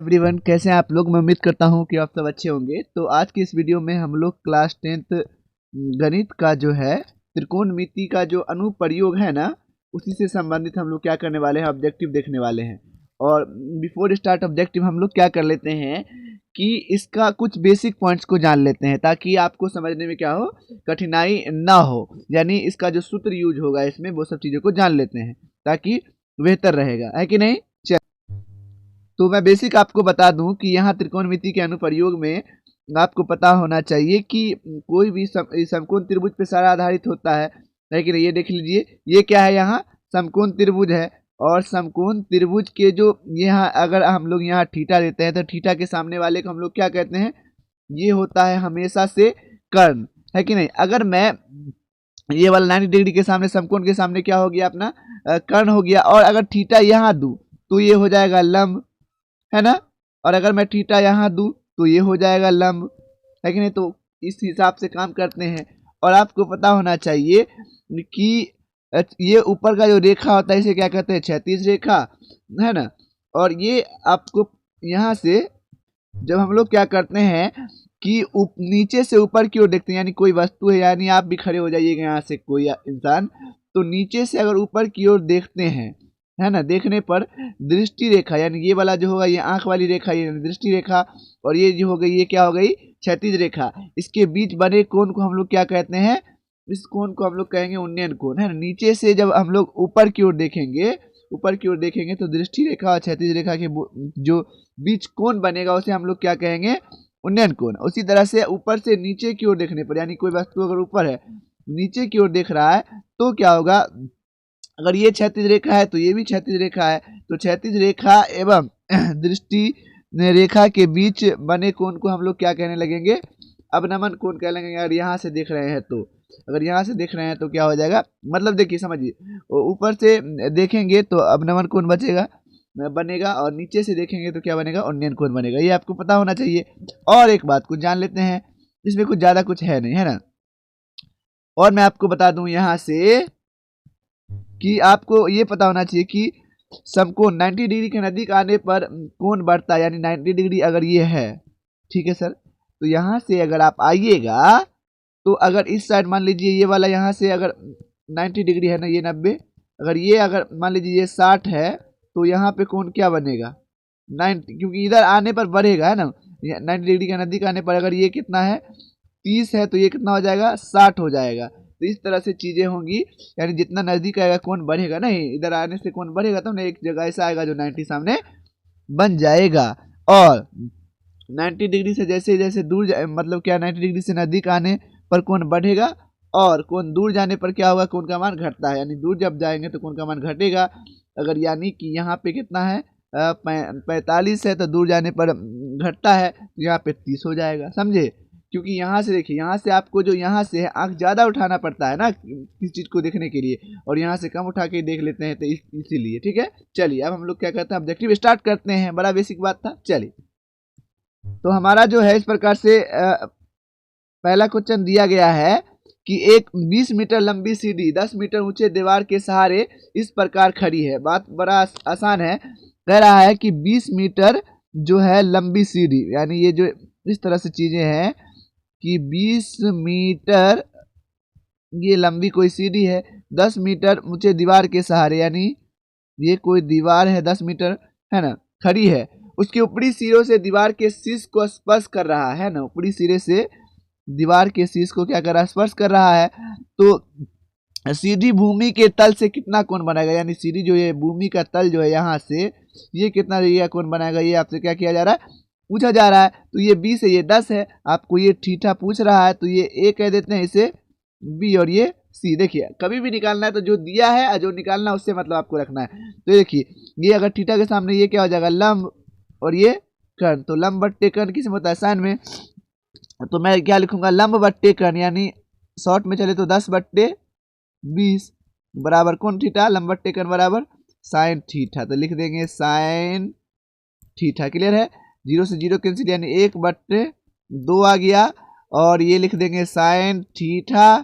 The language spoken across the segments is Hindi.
एवरीवन, कैसे हैं आप लोग। मैं उम्मीद करता हूं कि आप सब अच्छे होंगे। तो आज की इस वीडियो में हम लोग क्लास 10th गणित का जो है त्रिकोणमिति का जो अनुप्रयोग है ना, उसी से संबंधित हम लोग क्या करने वाले हैं, ऑब्जेक्टिव देखने वाले हैं। और बिफोर स्टार्ट ऑब्जेक्टिव हम लोग क्या कर लेते हैं कि इसका कुछ बेसिक पॉइंट्स को जान लेते हैं, ताकि आपको समझने में क्या हो, कठिनाई ना हो। यानी इसका जो सूत्र यूज होगा इसमें, वो सब चीज़ों को जान लेते हैं ताकि बेहतर रहेगा, है कि नहीं। तो मैं बेसिक आपको बता दूं कि यहाँ त्रिकोणमिति के अनुप्रयोग में आपको पता होना चाहिए कि कोई भी समकोण त्रिभुज पे सारा आधारित होता है। लेकिन ये देख लीजिए, ये क्या है, यहाँ समकोण त्रिभुज है। और समकोण त्रिभुज के जो यहाँ अगर हम लोग यहाँ थीटा देते हैं तो थीटा के सामने वाले को हम लोग क्या कहते हैं, ये होता है हमेशा से कर्ण, है कि नहीं। अगर मैं ये वाला 90 डिग्री के सामने, समकोण के सामने क्या हो गया अपना, कर्ण हो गया। और अगर थीटा यहाँ दूं तो ये हो जाएगा लंब, है ना। और अगर मैं थीटा यहाँ दूं तो ये हो जाएगा लंब, है कि नहीं। तो इस हिसाब से काम करते हैं। और आपको पता होना चाहिए कि ये ऊपर का जो रेखा होता है इसे क्या कहते हैं, क्षैतिज रेखा, है ना। और ये आपको यहाँ से जब हम लोग क्या करते हैं कि नीचे से ऊपर की ओर देखते हैं, यानी कोई वस्तु है, यानी आप भी खड़े हो जाइएगा यहाँ से, कोई इंसान, तो नीचे से अगर ऊपर की ओर देखते हैं, है ना, देखने पर दृष्टि रेखा, यानी ये वाला जो होगा ये आंख वाली रेखा, ये दृष्टि रेखा, और ये जो हो गई ये क्या हो गई, क्षैतिज रेखा। इसके बीच बने कोण को हम लोग क्या कहते हैं, इस कोण को हम लोग कहेंगे उन्नयन कोण, है ना। नीचे से जब हम लोग ऊपर की ओर देखेंगे, ऊपर की ओर देखेंगे तो दृष्टि रेखा और क्षैतिज रेखा के जो बीच कोण बनेगा उसे हम लोग क्या कहेंगे, उन्नयन कोण। उसी तरह से ऊपर से नीचे की ओर देखने पर, यानी कोई वस्तु अगर ऊपर है, नीचे की ओर देख रहा है, तो क्या होगा, अगर ये क्षैतिज रेखा है तो ये भी क्षैतिज रेखा है, तो क्षैतिज रेखा एवं दृष्टि रेखा के बीच बने कोण को हम लोग क्या कहने लगेंगे, अवनमन कोण कह लगेंगे। अगर यहाँ से देख रहे हैं तो, अगर यहाँ से देख रहे हैं तो क्या हो जाएगा, मतलब देखिए समझिए, ऊपर से देखेंगे तो अवनमन कोण बनेगा, और नीचे से देखेंगे तो क्या बनेगा, उन्नयन कोण बनेगा। ये आपको पता होना चाहिए। और एक बात कुछ जान लेते हैं, इसमें कुछ ज्यादा कुछ है नहीं, है ना। और मैं आपको बता दूं यहाँ से कि आपको ये पता होना चाहिए कि समकोण 90 डिग्री के नजदीक आने पर कोण बढ़ता है, यानी 90 डिग्री अगर ये है, ठीक है सर। तो यहाँ से अगर आप आइएगा तो अगर इस साइड मान लीजिए ये वाला, यहाँ से अगर 90 डिग्री है ना, ये 90, अगर ये अगर मान लीजिए ये 60 है, तो यहाँ पे कोण क्या बनेगा, 90, क्योंकि इधर आने पर बढ़ेगा, है ना। 90 डिग्री के नजदीक आने पर अगर ये कितना है, 30 है, तो ये कितना हो जाएगा, 60 हो जाएगा। तो इस तरह से चीजें होंगी, यानी जितना नजदीक आएगा कोण बढ़ेगा, नहीं इधर आने से कोण बढ़ेगा, तो ना एक जगह ऐसा आएगा जो 90 सामने बन जाएगा। और 90 डिग्री से जैसे जैसे दूर मतलब क्या, 90 डिग्री से नजदीक आने पर कोण बढ़ेगा, और कोण दूर जाने पर क्या होगा, कोण का मान घटता है। यानी दूर जब जाएंगे तो कोण का मान घटेगा। अगर यानी कि यहाँ पे कितना है, 45 है, तो दूर जाने पर घटता है, तो यहाँ पे 30 हो जाएगा, समझे। क्योंकि यहाँ से देखिए, यहाँ से आपको जो यहाँ से है आँख ज़्यादा उठाना पड़ता है ना किस चीज़ को देखने के लिए, और यहाँ से कम उठा के देख लेते हैं, तो इसीलिए। ठीक है, चलिए अब हम लोग क्या करते हैं, ऑब्जेक्टिव स्टार्ट करते हैं। बड़ा बेसिक बात था। चलिए, तो हमारा जो है इस प्रकार से पहला क्वेश्चन दिया गया है कि एक 20 मीटर लंबी सीढ़ी 10 मीटर ऊंचे दीवार के सहारे इस प्रकार खड़ी है। बात बड़ा आसान है। कह रहा है कि 20 मीटर जो है लंबी सीढ़ी, यानी ये जो इस तरह से चीजें हैं कि 20 मीटर ये लंबी कोई सीढ़ी है, 10 मीटर ऊंचे दीवार के सहारे, यानी ये कोई दीवार है 10 मीटर, है ना, खड़ी है। उसके ऊपरी सिरों से दीवार के शीर्ष को स्पर्श कर रहा है ना, ऊपरी सिरे से दीवार के शीर्ष को क्या कर रहा है, स्पर्श कर रहा है। तो सीधी भूमि के तल से कितना कोण बनाएगा, यानी सीधी जो ये भूमि का तल जो है यहाँ से ये कितना ये कोण बनाएगा, ये आपसे क्या किया जा रहा है, पूछा जा रहा है। तो ये 20 है, ये 10 है, आपको ये थीटा पूछ रहा है, तो ये ए कह देते हैं इसे बी, और ये सी। देखिए कभी भी निकालना है तो जो दिया है और जो निकालना है उससे मतलब आपको रखना है। तो देखिए ये अगर थीटा के सामने ये क्या हो जाएगा, लंब, और ये कर्ण। तो लंब बट्टे कर्ण किस में होता है, साइन में। तो मैं क्या लिखूंगा, लंब बट्टे कर्ण, यानी शॉर्ट में चले तो 10/20 बराबर कौन थीटा, लंब बट्टे कर्ण बराबर साइन थीटा। तो लिख देंगे साइन थीटा। क्लियर है, 0 से 0 कैंसिल, यानी 1/2 आ गया, और ये लिख देंगे साइन थीटा।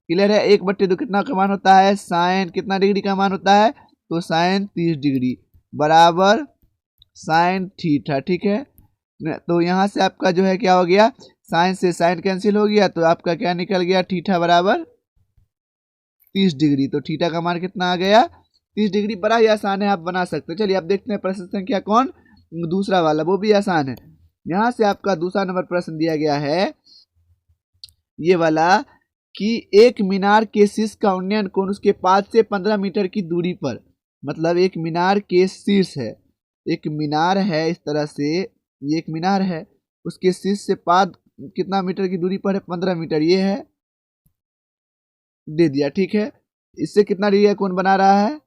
क्लियर है, 1/2 कितना का मान होता है, साइन कितना डिग्री का मान होता है, तो साइन 30 डिग्री बराबर साइन थीटा, ठीक है। तो यहाँ से आपका जो है क्या हो गया, साइन से साइन कैंसिल हो गया, तो आपका क्या निकल गया, थीटा बराबर 30 डिग्री। तो थीटा का मान कितना आ गया, 30 डिग्री। बड़ा ही आसान है, आप बना सकते हैं। चलिए अब देखते हैं प्रश्न संख्या कौन, दूसरा वाला, वो भी आसान है। यहाँ से आपका दूसरा नंबर प्रश्न दिया गया है ये वाला कि एक मीनार के शीर्ष का उन्नयन कोण उसके 5 से 15 मीटर की दूरी पर, मतलब एक मीनार के शीर्ष है, एक मीनार है इस तरह से, ये एक मीनार है, उसके शीर्ष से 5 कितना मीटर की दूरी पर है, 15 मीटर, ये है, दे दिया, ठीक है। इससे कितना डिग्री का कोण बना रहा है,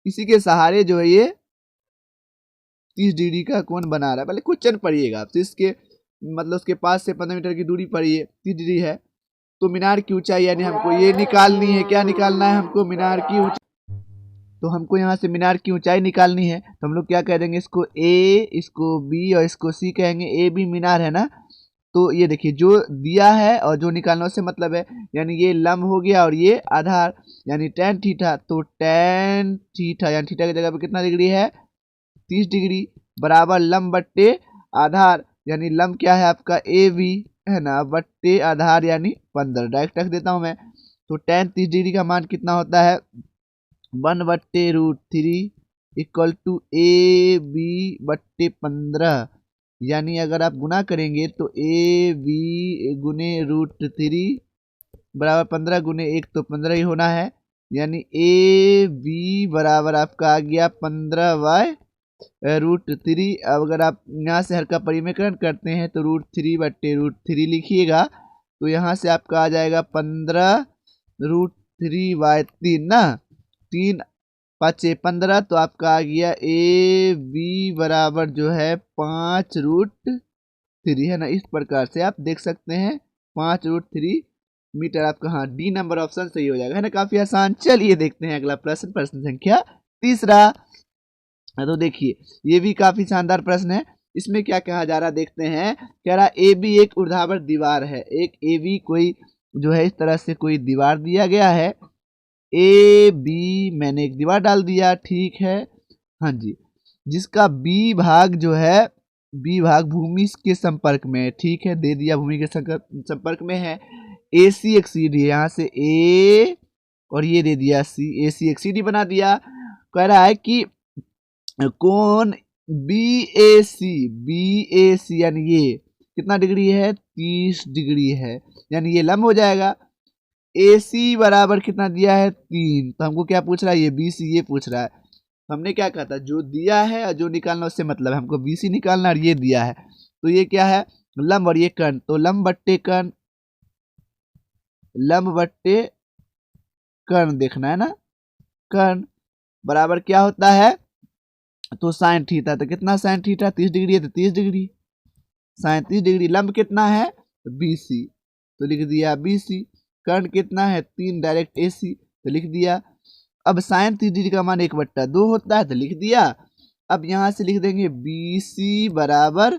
इसी के सहारे जो है ये 30 डिग्री का कोण बना रहा है। पहले क्वेश्चन पढ़िएगा आप, शीर्ष के मतलब उसके 5 से 15 मीटर की दूरी पर ये 30 डिग्री है। तो मीनार की ऊंचाई यानी हमको ये निकालनी है, क्या निकालना है हमको, मीनार की ऊंचाई। तो हमको यहाँ से मीनार की ऊंचाई निकालनी है, तो हम लोग क्या कह देंगे, इसको ए, इसको बी और इसको सी कहेंगे। ए बी मीनार है ना, तो ये देखिए जो दिया है और जो निकालना उससे मतलब है, यानी ये लंब हो गया और ये आधार, यानी tan थीटा। तो tan थीटा यानी थीटा की जगह पे कितना डिग्री है, 30 डिग्री, बराबर लंब बट्टे आधार, यानी लंब क्या है आपका ए बी है ना, बट्टे आधार यानी 15। डायरेक्ट रख देता हूँ मैं। तो tan 30 डिग्री का मान कितना होता है, 1/√3 इक्वल टू ए बी बट्टे 15, यानी अगर आप गुना करेंगे तो ए बी गुने √3 बराबर 15 गुने 1 तो 15 ही होना है, यानी ए बी बराबर आपका आ गया 15/√3। अब अगर आप यहाँ से हल्का परिमेयकरण करते हैं तो √3/√3 लिखिएगा, तो यहाँ से आपका आ जाएगा 15√3/3 ना, 3 5 15, तो आपका आ गया ए बी बराबर जो है 5√3 है ना। इस प्रकार से आप देख सकते हैं 5√3 मीटर आपका, हाँ डी नंबर ऑप्शन सही हो जाएगा, है ना, काफी आसान। चलिए देखते हैं अगला प्रश्न, प्रश्न संख्या तीसरा। तो देखिए ये भी काफी शानदार प्रश्न है, इसमें क्या कहा जा रहा देखते हैं। कह रहा ए बी एक ऊर्ध्वाधर दीवार है, एक ए बी कोई जो है इस तरह से कोई दीवार दिया गया है, ए बी मैंने एक दीवार डाल दिया, ठीक है, हाँ जी, जिसका बी भाग जो है, बी भाग भूमि के संपर्क में है, ठीक है, दे दिया भूमि के संपर्क में है। ए सी एक सी डी है, यहाँ से ए और ये दे दिया सी, ए सी एक सी डी बना दिया। कह रहा है कि कोण बी ए सी यानी ये कितना डिग्री है, 30 डिग्री है, यानी ये लंब हो जाएगा। ए सी बराबर कितना दिया है, 3, तो हमको क्या पूछ रहा है, ये बी सी ये पूछ रहा है। हमने क्या कहा था, जो दिया है और जो निकालना उससे मतलब है, हमको बी सी निकालना और ये दिया है, तो ये क्या है, लंब और ये कर्ण, तो लंब बट्टे कर्ण, लंब बट्टे कर्ण देखना है ना, कर्ण बराबर क्या होता है, तो साइन थीटा, तो कितना साइन थीटा, 30 डिग्री है तो 30 डिग्री, साइन 30 डिग्री, लंब कितना है बी सी, तो लिख दिया बी सी, कर्ण कितना है 3, डायरेक्ट ए सी, तो लिख दिया। अब साइन 30 डिग्री का मान 1/2 होता है, तो लिख दिया। अब यहाँ से लिख देंगे बी सी बराबर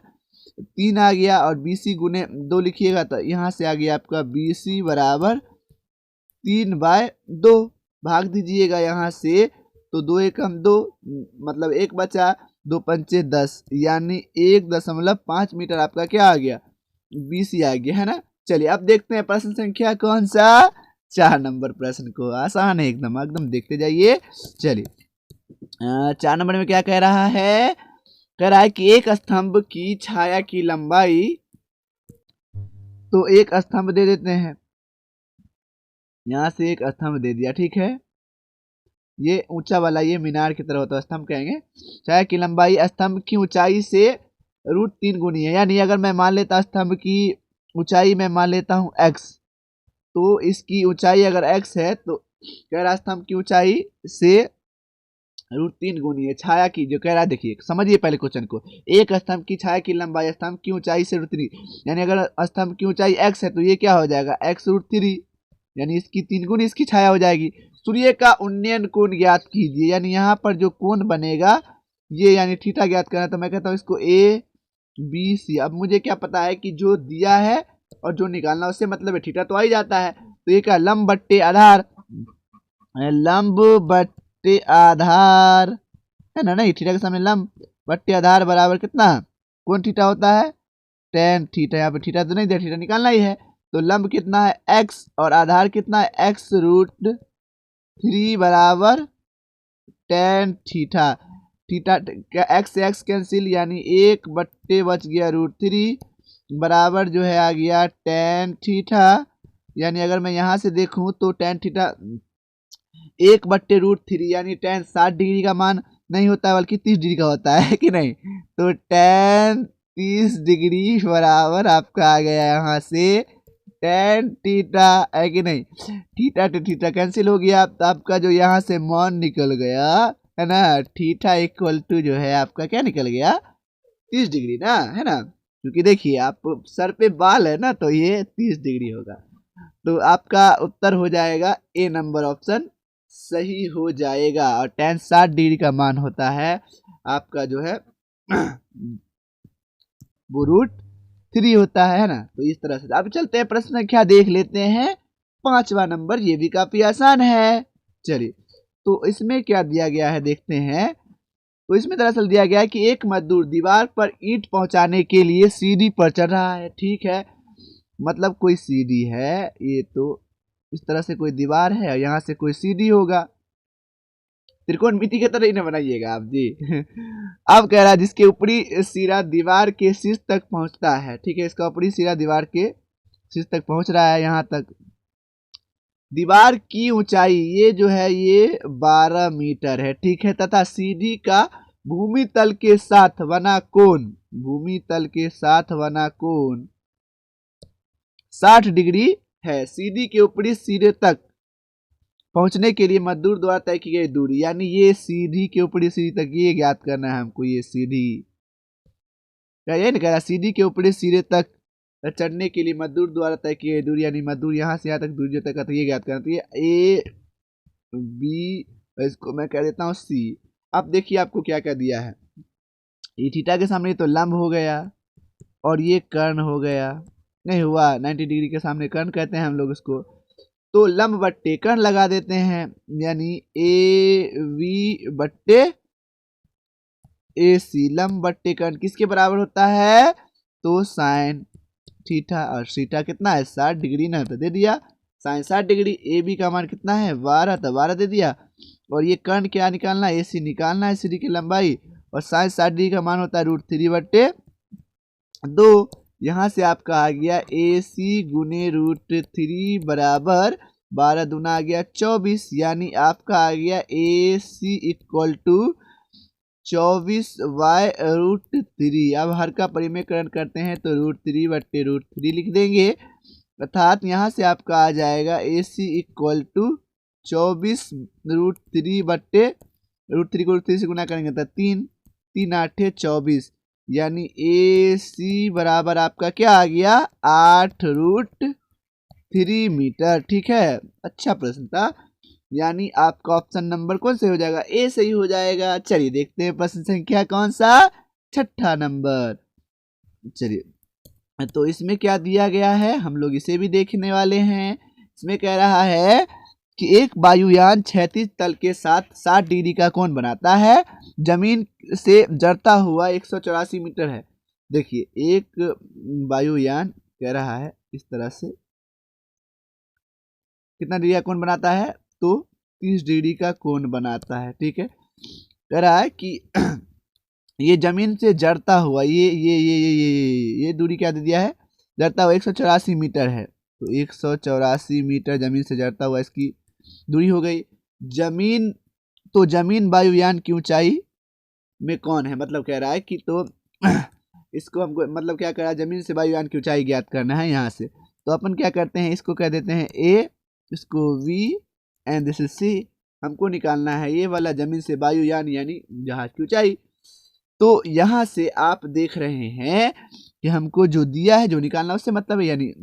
3 आ गया, और बी सी गुने 2 लिखिएगा, तो यहाँ से आ गया आपका बी सी बराबर 3/2, भाग दीजिएगा यहाँ से, तो 2 एकम 2, मतलब 1 बचा, 2 पंचे 10, यानी 1.5 मीटर आपका क्या आ गया, बी सी आ गया, है ना। चलिए अब देखते हैं प्रश्न संख्या कौन सा, 4 नंबर प्रश्न को, आसान है एकदम, एकदम देखते जाइए। चलिए 4 नंबर में क्या कह रहा है, कह रहा है कि एक स्तंभ की छाया की लंबाई, तो एक स्तंभ दे देते हैं, यहाँ से एक स्तंभ दे दिया, ठीक है, ये ऊंचा वाला ये मीनार की तरह होता है, स्तंभ कहेंगे। छाया की लंबाई स्तंभ की ऊंचाई से √3 गुनी है, यानी अगर मैं मान लेता स्तंभ की ऊंचाई मैं मान लेता हूँ x, तो इसकी ऊंचाई अगर x है, तो कह रहा स्तंभ की ऊंचाई से √3 गुनी है छाया की, जो कह रहा है देखिए समझिए पहले क्वेश्चन को, एक स्तंभ की छाया की लंबाई स्तंभ की ऊंचाई से √3, यानी अगर स्तंभ की ऊंचाई x है तो ये क्या हो जाएगा x√3, यानी इसकी 3 गुनी इसकी छाया हो जाएगी। सूर्य का उन्नयन कोण ज्ञात कीजिए, यानी यहाँ पर जो कोण बनेगा ये, यानी थीटा ज्ञात करना, तो मैं कहता हूँ इसको ए बी सी। अब मुझे क्या पता है कि जो दिया है और जो निकालना उससे मतलब है, थीटा तो आ ही जाता है, तो ये क्या, लंब बट्टे आधार, लंब बट्टे आधार है ना, नहीं थीटा के सामने लंब बट्टे आधार बराबर कितना, कौन थीटा होता है, टेन थीटा। यहाँ पे थीटा तो नहीं दिया, थीटा निकालना ही है। तो लंब कितना है एक्स और आधार कितना है x√3 बराबर टेन थीटा। थीटा एक्स से एक्स कैंसिल यानी 1 बच गया √3 बराबर जो है आ गया टेन थीटा। यानी अगर मैं यहाँ से देखूं तो टेन थीटा 1/√3 यानी टेन 60 डिग्री का मान नहीं होता है बल्कि 30 डिग्री का होता है कि नहीं। तो टेन 30 डिग्री बराबर आपका आ गया यहाँ से टेन थीटा, है कि नहीं। थीटा तो थीटा कैंसिल हो गया, तो आपका जो यहाँ से मान निकल गया है ना, थीटा इक्वल टू जो है आपका क्या निकल गया 30 डिग्री ना, है ना। क्योंकि देखिए आप सर पे बाल है ना, तो ये 30 डिग्री होगा। तो आपका उत्तर हो जाएगा ए नंबर ऑप्शन सही हो जाएगा। और टेन 60 डिग्री का मान होता है आपका जो है वो √3 होता है ना। तो इस तरह से अब चलते हैं प्रश्न संख्या देख लेते हैं 5वां नंबर, ये भी काफी आसान है। चलिए तो इसमें क्या दिया गया है देखते हैं। तो इसमें दरअसल दिया गया है कि एक मजदूर दीवार पर ईंट पहुंचाने के लिए सीढ़ी पर चढ़ रहा है। ठीक है, मतलब कोई सीढ़ी है, ये तो इस तरह से कोई दीवार है और यहाँ से कोई सीढ़ी होगा, त्रिकोणमिति की तरह ही ना बनाइएगा आप जी। अब कह रहा है जिसके ऊपरी सिरा दीवार के शीर्ष तक पहुंचता है। ठीक है, इसका ऊपरी सिरा दीवार के शीर्ष तक पहुंच रहा है, यहाँ तक। दीवार की ऊंचाई ये जो है ये 12 मीटर है। ठीक है, तथा सीढ़ी का भूमि तल के साथ बना कोण, भूमि तल के साथ बना कोण 60 डिग्री है। सीढ़ी के ऊपरी सिरे तक पहुंचने के लिए मजदूर द्वारा तय की गई दूरी, यानी ये सीढ़ी के ऊपरी सीढ़ी तक ये ज्ञात करना है हमको। ये सीढ़ी क्या ये नहीं कह रहा, सीढ़ी के ऊपरी सिरे तक चढ़ने के लिए मजदूर द्वारा तय की गई दूरी, यानी मजदूर यहाँ से यहाँ तक दूरी जो तय करता है ये ज्ञात करना। तो ये ए बी, इसको मैं कह देता हूँ सी। अब देखिए आपको क्या क्या दिया है। ये थीटा के सामने तो लंब हो गया और ये कर्ण हो गया, नहीं हुआ 90 डिग्री के सामने कर्ण कहते हैं हम लोग इसको। तो लंब बट्टे कर्ण लगा देते हैं, यानी ए वी बट्टे ए सी। लंब बट्टे कर्ण किसके बराबर होता है, तो साइन थीटा, और थीटा कितना है 60 डिग्री ना, तो दे दिया साइन 60 डिग्री। ए बी का मान कितना है 12, तो 12 दे दिया। और ये कर्ण क्या निकालना है, ए सी निकालना है, सीढ़ी की लंबाई, और साइन 60 डिग्री का मान होता है √3/2। यहाँ से आपका आ गया ए सी गुने √3 बराबर 12 दूना आ गया 24, यानी आपका आ गया ए सी इक्वल टू 24/√3। अब हर का परिमेयकरण करते हैं तो √3/√3 लिख देंगे, अर्थात यहाँ से आपका आ जाएगा ए सी इक्वल टू 24√3/√3 को √3 से गुना करेंगे तो 3 3 8 24, यानी ए सी बराबर आपका क्या आ गया 8√3 मीटर। ठीक है, अच्छा प्रश्न था, यानी आपका ऑप्शन नंबर कौन से हो जाएगा, ए सही हो जाएगा। चलिए देखते हैं प्रश्न संख्या कौन सा, 6ठा नंबर। चलिए तो इसमें क्या दिया गया है हम लोग इसे भी देखने वाले हैं। इसमें कह रहा है कि एक वायुयान क्षैतिज तल के साथ 60 डिग्री का कोण बनाता है, जमीन से जड़ता हुआ 184 मीटर है। देखिए एक वायुयान कह रहा है इस तरह से कितना डिग्री का कोण बनाता है, तो 30 डिग्री का कोण बनाता है। ठीक है, कह रहा है कि ये जमीन से जड़ता हुआ ये दूरी क्या दे दिया है, जड़ता हुआ 184 मीटर है। तो 184 मीटर जमीन से जड़ता हुआ इसकी दूरी हो गई। जमीन, तो जमीन वायुयान की ऊंचाई में कौन है, मतलब कह रहा है कि तो इसको हमको मतलब क्या कह रहा है, जमीन से वायुयान की ऊंचाई ज्ञात करना है यहाँ से। तो अपन क्या करते हैं, इसको कह देते हैं ए, इसको B and this is C. हमको निकालना है ये वाला जमीन से वायुयान यानी जहाज की ऊंचाई। तो यहाँ से आप देख रहे हैं कि हमको जो दिया है जो निकालना उससे मतलब है, यानी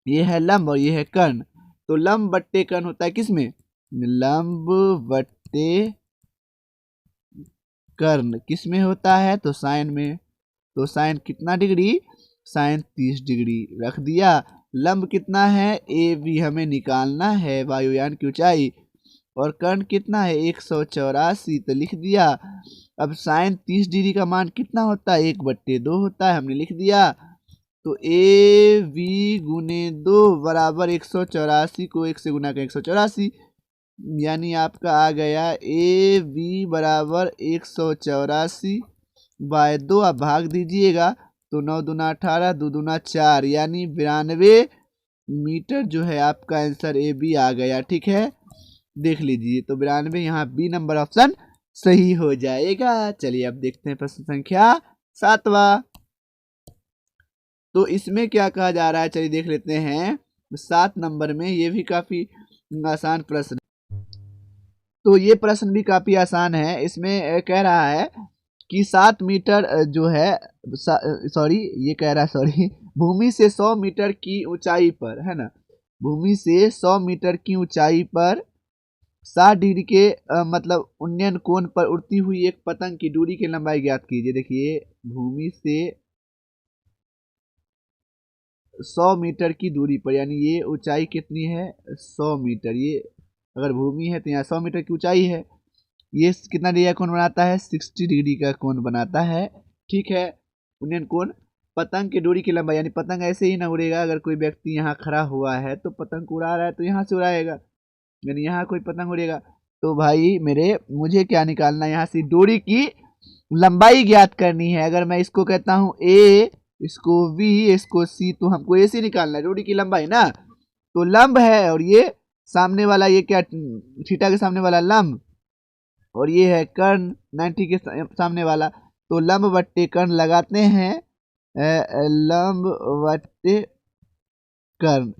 ये है लंब और ये है कर्ण। तो लंब बट्टे कर्ण होता है किसमें, लंब बट्टे कर्ण किसमें होता है, तो साइन में। तो साइन कितना डिग्री, साइन 30 डिग्री रख दिया। लंब कितना है ए बी हमें निकालना है वायुयान की ऊंचाई, और कर्ण कितना है 184, तो लिख दिया। अब साइन 30 डिग्री का मान कितना होता है 1/2 होता है, हमने लिख दिया। तो ए वी गुने 2 बराबर 184 को 1 से गुना कर 184, यानी आपका आ गया ए वी बराबर 184/2। आप भाग दीजिएगा तो 9 दूना 18, 2 दूना 4, यानी 92 मीटर जो है आपका आंसर ए बी आ गया। ठीक है, देख लीजिए। तो 92 यहाँ बी नंबर ऑप्शन सही हो जाएगा। चलिए अब देखते हैं प्रश्न संख्या 7वां। तो इसमें क्या कहा जा रहा है, चलिए देख लेते हैं 7 नंबर में। ये भी काफी आसान प्रश्न, तो ये प्रश्न भी काफी आसान है। इसमें कह रहा है कि 7 मीटर जो है सॉरी ये कह रहा है सॉरी भूमि से 100 मीटर की ऊंचाई पर, है ना, भूमि से 100 मीटर की ऊंचाई पर 60 डिग्री के मतलब उन्नयन कोण पर उड़ती हुई एक पतंग की दूरी की लंबाई ज्ञात कीजिए। देखिए भूमि से 100 मीटर की दूरी पर, यानी ये ऊंचाई कितनी है 100 मीटर। ये अगर भूमि है तो यहाँ 100 मीटर की ऊंचाई है। ये कितना डिग्री का कोण बनाता है 60 डिग्री का कोण बनाता है। ठीक है, उन्नयन कोण पतंग की दूरी की लंबाई, यानी पतंग ऐसे ही ना उड़ेगा। अगर कोई व्यक्ति यहाँ खड़ा हुआ है तो पतंग को उड़ा रहा है तो यहाँ से उड़ाएगा, यानी यहाँ कोई पतंग उड़ेगा। तो भाई मेरे मुझे क्या निकालना है, यहाँ से दूरी की लंबाई ज्ञात करनी है। अगर मैं इसको कहता हूँ ए, इसको वी, इसको सी, तो हमको ए सी निकालना है, दूरी की लंबाई ना। तो लंब है और ये सामने वाला, ये क्या थीटा के सामने वाला लंब, और ये है कर्ण 90 के सामने वाला। तो लंब बट्टे कर्ण लगाते हैं, लंब बट्टे कर्ण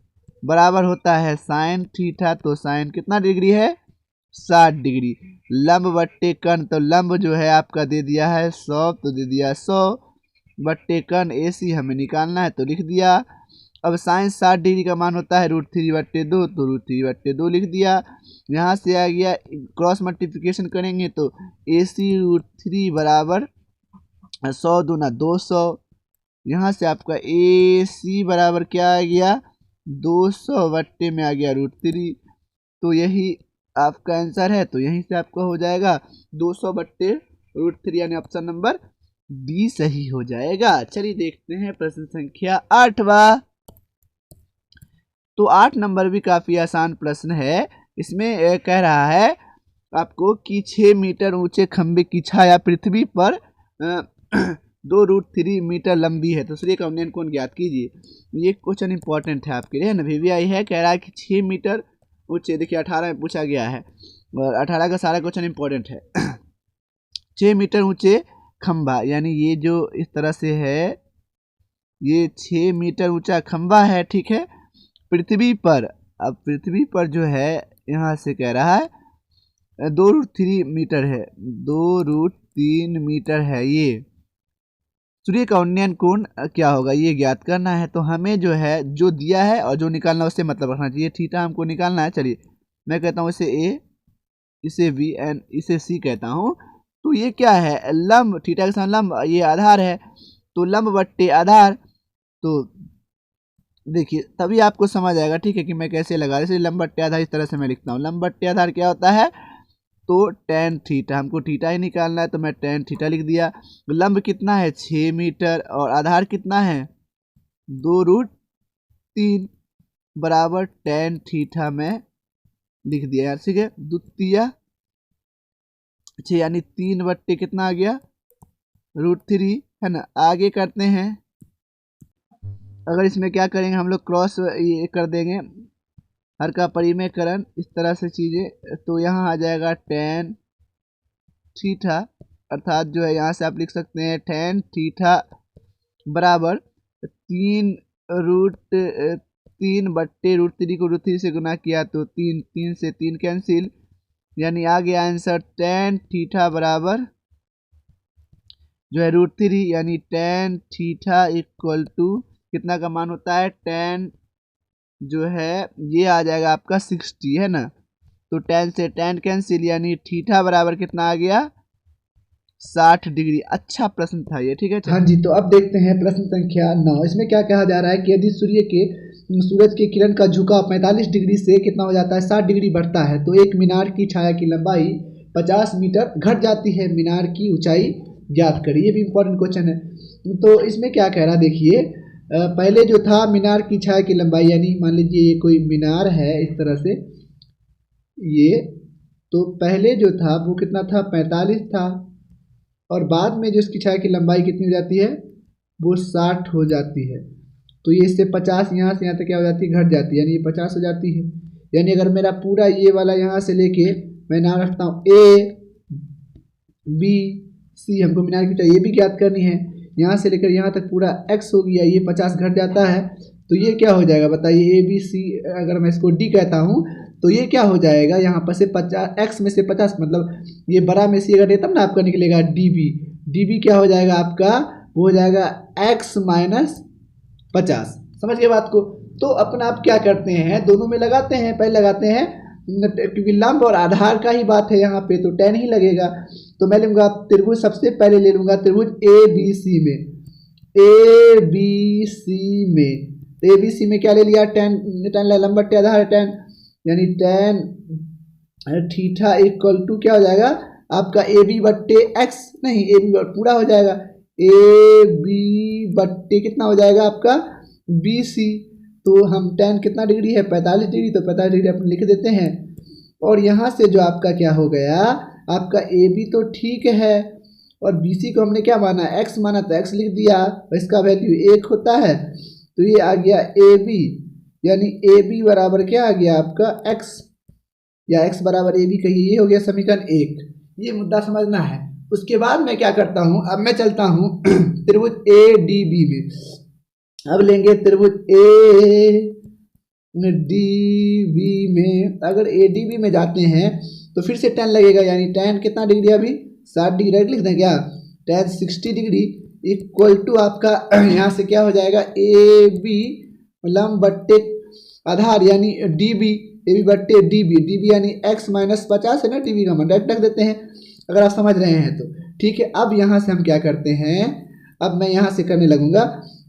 बराबर होता है साइन थीटा। तो साइन कितना डिग्री है 60 डिग्री। लंब बट्टे कर्ण, तो लंब जो है आपका दे दिया है 100, तो दे दिया 100 बट्टे कर्ण ए सी हमें निकालना है, तो लिख दिया। अब साइन 60 डिग्री का मान होता है √3/2, तो √3/2 लिख दिया। यहाँ से आ गया क्रॉस मल्टीप्लिकेशन करेंगे तो ए सी √3 बराबर 100 दूना 200। यहाँ से आपका ए सी बराबर क्या आ गया 200 बट्टे में आ गया √3। तो यही आपका आंसर है। तो यहीं से आपका हो जाएगा 200 बट्टे √3, यानी ऑप्शन नंबर डी सही हो जाएगा। चलिए देखते हैं प्रश्न संख्या 8वां। तो 8 नंबर भी काफी आसान प्रश्न है। इसमें कह रहा है आपको कि 6 मीटर ऊंचे खंबे की छाया पृथ्वी पर 2√3 मीटर लंबी है, तो सूर्य का उन्नयन कोण ज्ञात कीजिए। ये क्वेश्चन इंपॉर्टेंट है आपके लिए ना, VVI है। कह रहा है कि 6 मीटर ऊंचे, देखिए 18 में पूछा गया है और 18 का सारा क्वेश्चन इंपॉर्टेंट है। 6 मीटर ऊंचे खंबा, यानी ये जो इस तरह से है, ये 6 मीटर ऊंचा खंबा है। ठीक है, पृथ्वी पर, अब पृथ्वी पर जो है यहाँ से कह रहा है 2√3 मीटर है, 2√3 मीटर है। ये सूर्य का उन्नयन कोण क्या होगा ये ज्ञात करना है। तो हमें जो है जो दिया है और जो निकालना है उससे मतलब रखना चाहिए। थीटा हमको निकालना है। चलिए मैं कहता हूँ इसे ए, इसे बी एंड इसे सी कहता हूँ। तो ये क्या है लंब, थीटा के साथ लंब, ये आधार है, तो लंब बट्टे आधार। तो देखिए तभी आपको समझ आएगा, ठीक है, कि मैं कैसे लगा रहा हूँ। लंब बट्टे आधार इस तरह से मैं लिखता हूँ। लंब बट्टे आधार क्या होता है, तो tan थीटा, हमको थीटा ही निकालना है तो मैं tan थीटा लिख दिया। लंब कितना है 6 मीटर और आधार कितना है 2√3 बराबर tan थीटा में लिख दिया यार। ठीक है, द्वितीय 6 यानी 3 बट्टे कितना आ गया √3, है ना। आगे करते हैं, अगर इसमें क्या करेंगे हम लोग क्रॉस ये कर देंगे, हर का परिमेयकरण इस तरह से चीज़ें, तो यहाँ आ जाएगा tan थीटा, अर्थात जो है यहाँ से आप लिख सकते हैं tan थीटा बराबर 3√3 बट्टे √3 को √3 से गुना किया तो 3 से 3 कैंसिल, यानी आ गया आंसर tan थीटा बराबर जो है √3, यानी tan थीटा इक्वल टू कितना का मान होता है tan जो है ये आ जाएगा आपका 60, है ना। तो tan से tan कैंसिल, यानी थीटा बराबर कितना आ गया 60 डिग्री। अच्छा प्रश्न था ये, ठीक है। हाँ जी, तो अब देखते हैं प्रश्न संख्या 9। इसमें क्या कहा जा रहा है कि यदि सूरज के किरण का झुकाव 45 डिग्री से कितना हो जाता है, 60 डिग्री बढ़ता है, तो एक मीनार की छाया की लंबाई 50 मीटर घट जाती है। मीनार की ऊंचाई ज्ञात करिए। ये भी इंपॉर्टेंट क्वेश्चन है। तो इसमें क्या कह रहा है, देखिए पहले जो था मीनार की छाया की लंबाई, यानी मान लीजिए ये कोई मीनार है इस तरह से, ये तो पहले जो था वो कितना था, 45 था, और बाद में जो इसकी छाया की लंबाई कितनी हो जाती है, वो 60 हो जाती है। तो ये इससे 50 यहाँ से यहाँ तक क्या हो जाती है, घट जाती है, यानी ये 50 हो जाती है। यानी अगर मेरा पूरा ये वाला यहाँ से लेके मैं नाम रखता हूँ ए बी सी, हमको मीनार की ऊंचाई ये भी ज्ञात करनी है, यहाँ से लेकर यहाँ तक पूरा x हो गया, ये 50 घट जाता है, तो ये क्या हो जाएगा बताइए, ए बी सी, अगर मैं इसको डी कहता हूँ तो ये क्या हो जाएगा, यहाँ पर से 50, x में से 50, मतलब ये बड़ा में सी अगर तब ना आपका निकलेगा डी बी। डी बी क्या हो जाएगा आपका, वो हो जाएगा x माइनस 50। समझ गए बात को। तो अपना आप क्या करते हैं, दोनों में लगाते हैं। पहले लगाते हैं क्योंकि लंब और आधार का ही बात है यहाँ पे, तो tan ही लगेगा। तो मैं लूँगा त्रिभुज, सबसे पहले ले लूँगा त्रिभुज ए बी सी में, ए बी सी में, ए बी सी में क्या ले लिया, tan लंब बट्टे आधार tan, यानी tan थीटा इक्वल टू क्या हो जाएगा आपका ए बी बट्टे एक्स, नहीं ए बी पूरा हो जाएगा, ए बी बट्टे कितना हो जाएगा आपका बी सी। तो हम tan कितना डिग्री है, 45 डिग्री, तो 45 डिग्री अपन लिख देते हैं। और यहाँ से जो आपका क्या हो गया, आपका ए बी तो ठीक है, और बी सी को हमने क्या माना, x माना, तो x लिख दिया, और इसका वैल्यू 1 होता है, तो ये आ गया ए बी, यानी ए बी बराबर क्या आ गया आपका x, या x बराबर ए बी कहिए, ये हो गया समीकरण 1। ये मुद्दा समझना है। उसके बाद मैं क्या करता हूँ, अब मैं चलता हूँ त्रिभुज ए डी बी में। अब लेंगे त्रिभुज ए डी बी में, अगर ए डी बी में जाते हैं तो फिर से tan लगेगा, यानी tan कितना डिग्री, अभी 60 डिग्री लिख दें क्या, tan 60 डिग्री इक्वल टू आपका यहाँ से क्या हो जाएगा, ए बी लंब बट्टे आधार, यानी डी बी, ए बी बट्टे डी बी यानी x माइनस 50 है ना, डी बी का मान डायरेक्ट रख देते हैं अगर आप समझ रहे हैं तो, ठीक है। अब यहाँ से हम क्या करते हैं, अब मैं यहाँ से करने लगूंगा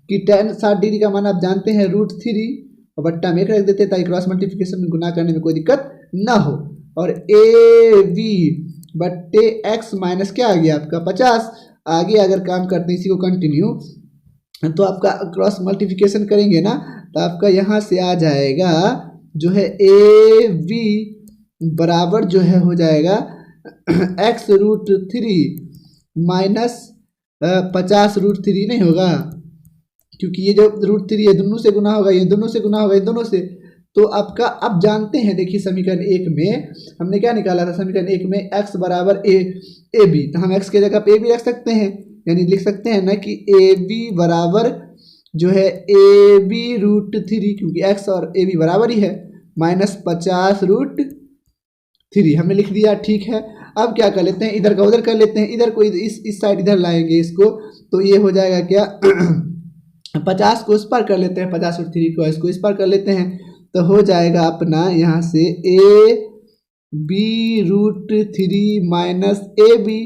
कि tan 60 डिग्री का मान आप जानते हैं √3, और बट्टा में 1 रख देते हैं ताकि क्रॉस मल्टीप्लिकेशन में गुना करने में कोई दिक्कत ना हो। और ए बी बट्टे एक्स माइनस क्या आ गया आपका 50। आगे अगर काम करते हैं इसी को कंटिन्यू, तो आपका क्रॉस मल्टीप्लिकेशन करेंगे ना, तो आपका यहाँ से आ जाएगा जो है ए बी बराबर जो है हो जाएगा x√3 माइनस 50 √3 नहीं होगा, क्योंकि ये जो √3 है दोनों से गुना होगा, ये दोनों से गुना होगा, ये दोनों से। तो आपका अब जानते हैं, देखिए समीकरण 1 में हमने क्या निकाला था, समीकरण 1 में x बराबर ए बी, तो हम x के जगह पे ए बी रख सकते हैं, यानी लिख सकते हैं ना कि ए बी बराबर जो है ए बी √3, क्योंकि x और ए बी बराबर ही है, माइनस 50 √3 हमने लिख दिया, ठीक है। अब क्या कर लेते हैं, इधर का उधर कर लेते हैं, इधर को इस साइड इधर लाएंगे इसको, तो ये हो जाएगा क्या 50 को उस पार कर लेते हैं, 50 √3 को इसको इस पार कर लेते हैं, तो हो जाएगा अपना यहाँ से A B √3 minus A B,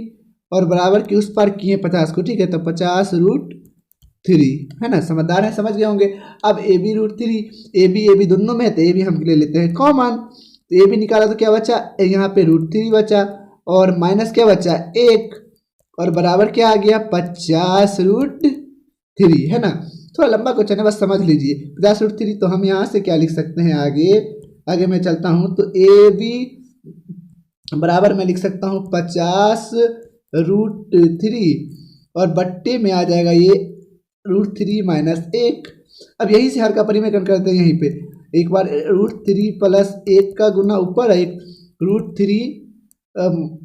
और बराबर के उस पार किए 50 को, ठीक है, तो 50 √3 है ना, समझदार है, समझ गए होंगे। अब ए बी √3, ए बी दोनों में है, तो ए बी हम ले लेते हैं कॉमन, तो ए बी निकाला तो क्या बचा, यहाँ पे √3 बचा, और माइनस क्या बचा 1, और बराबर क्या आ गया 50 √3 है ना। थोड़ा लंबा क्वेश्चन है, बस समझ लीजिए 50 √3। तो हम यहाँ से क्या लिख सकते हैं, आगे मैं चलता हूँ, तो ए बी बराबर मैं लिख सकता हूँ 50 √3, और बट्टे में आ जाएगा ये √3 माइनस 1। अब यही से हर का परिमेय करते हैं, यहीं पे एक बार √3 प्लस 1 का गुना ऊपर है, √3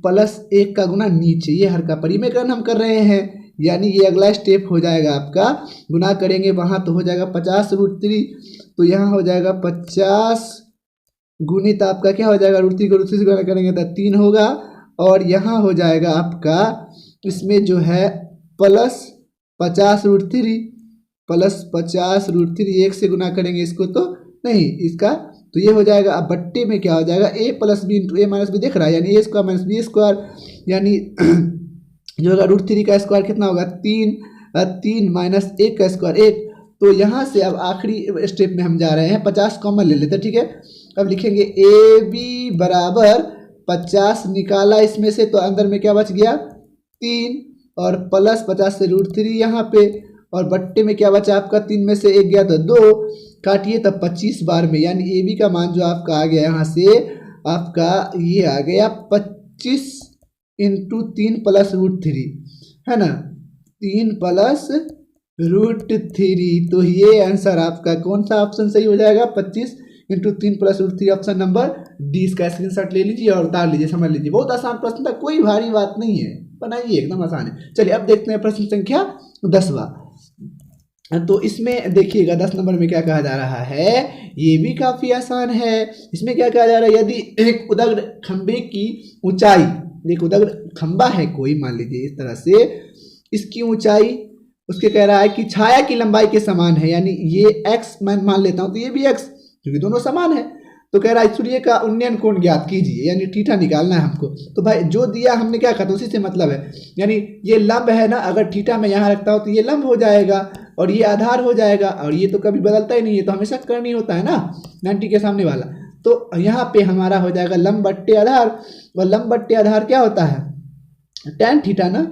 प्लस 1 का गुना नीचे, ये हर का परिमेयकरण हम कर रहे हैं, यानी ये अगला स्टेप हो जाएगा आपका, गुना करेंगे वहाँ तो हो जाएगा 50 √3, तो यहाँ हो जाएगा 50 गुणित आपका क्या हो जाएगा, √3 को √3 से गुना करेंगे तो 3 होगा, और यहाँ हो जाएगा आपका इसमें जो है प्लस 50 √3 प्लस 50 √3, 1 से गुना करेंगे इसको तो नहीं इसका, तो ये हो जाएगा। अब बट्टे में क्या हो जाएगा, a plus B into A minus B, देख रहा है, यानी A square minus B square, यानी जो होगा √3 का स्क्वायर कितना होगा 3 माइनस 1 का स्क्वायर 1। तो यहाँ से अब आखिरी स्टेप में हम जा रहे हैं, 50 कॉमन ले लेते हैं, ठीक है। अब लिखेंगे ए बी बराबर 50 निकाला इसमें से, तो अंदर में क्या बच गया 3 और प्लस 50 से √3 यहाँ पे, और बट्टे में क्या बचा आपका 3 में से 1 गया तो 2, काटिए तब 25 बार में, यानी ए बी का मान जो आपका आ गया यहाँ से आपका ये आ गया 25 इंटू 3 प्लस √3 है ना, 3 प्लस √3। तो ये आंसर आपका कौन सा ऑप्शन सही हो जाएगा 25 into 3 plus √3, option number D. इसका स्क्रीनशॉट ले लीजिए और उतार लीजिए, समझ लीजिए। बहुत आसान प्रश्न था, कोई भारी बात नहीं है, बनाइए एकदम आसान है। चलिए अब देखते हैं प्रश्न संख्या 10वां। तो इसमें देखिएगा 10 नंबर में क्या कहा जा रहा है, ये भी काफ़ी आसान है। इसमें क्या कहा जा रहा है, यदि एक उदग्र खंबे की ऊंचाई, एक उदग्र खंबा है कोई, मान लीजिए इस तरह से, इसकी ऊंचाई उसके कह रहा है कि छाया की लंबाई के समान है, यानी ये x मैं मान लेता हूँ तो ये भी x, क्योंकि दोनों समान है। तो कह रहा है सूर्य का उन्नयन कोण ज्ञात कीजिए, यानी थीटा निकालना है हमको। तो भाई जो दिया हमने क्या कहा, तो उसी से मतलब है, यानी ये लंब है ना, अगर थीटा में यहाँ रखता हूँ तो ये लंब हो जाएगा और ये आधार हो जाएगा, और ये तो कभी बदलता ही नहीं है, तो हमेशा करनी होता है ना 90 के सामने वाला। तो यहाँ पे हमारा हो जाएगा लंब बट्टे आधार, और लंब बट्टे आधार क्या होता है tan थीटा ना,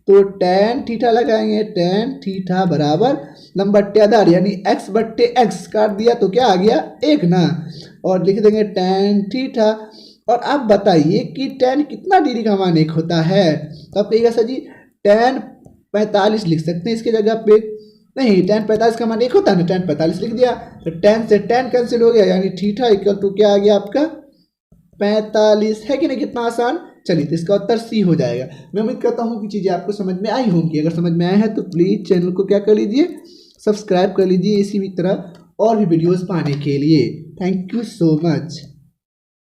तो tan थीटा लगाएंगे, tan थीटा बराबर लंब बट्टे आधार यानी x बट्टे x, काट दिया तो क्या आ गया 1 ना, और लिख देंगे tan थीटा। और आप बताइए कि tan कितना डिग्री का मान 1 होता है, तो आप कहिएगा सर जी tan 45 लिख सकते हैं इसके जगह पे, नहीं tan 45 का मान 1 होता है ना, tan 45 लिख दिया, तो tan से tan कैंसिल हो गया, यानी थीटा इक्वल टू क्या आ गया आपका 45, है कि नहीं, कितना आसान। चलिए तो इसका उत्तर सी हो जाएगा। मैं उम्मीद करता हूँ कि चीज़ें आपको समझ में आई होंगी। अगर समझ में आया है तो प्लीज़ चैनल को क्या कर लीजिए, सब्सक्राइब कर लीजिए इसी तरह और भी वीडियोस पाने के लिए। Thank you so much.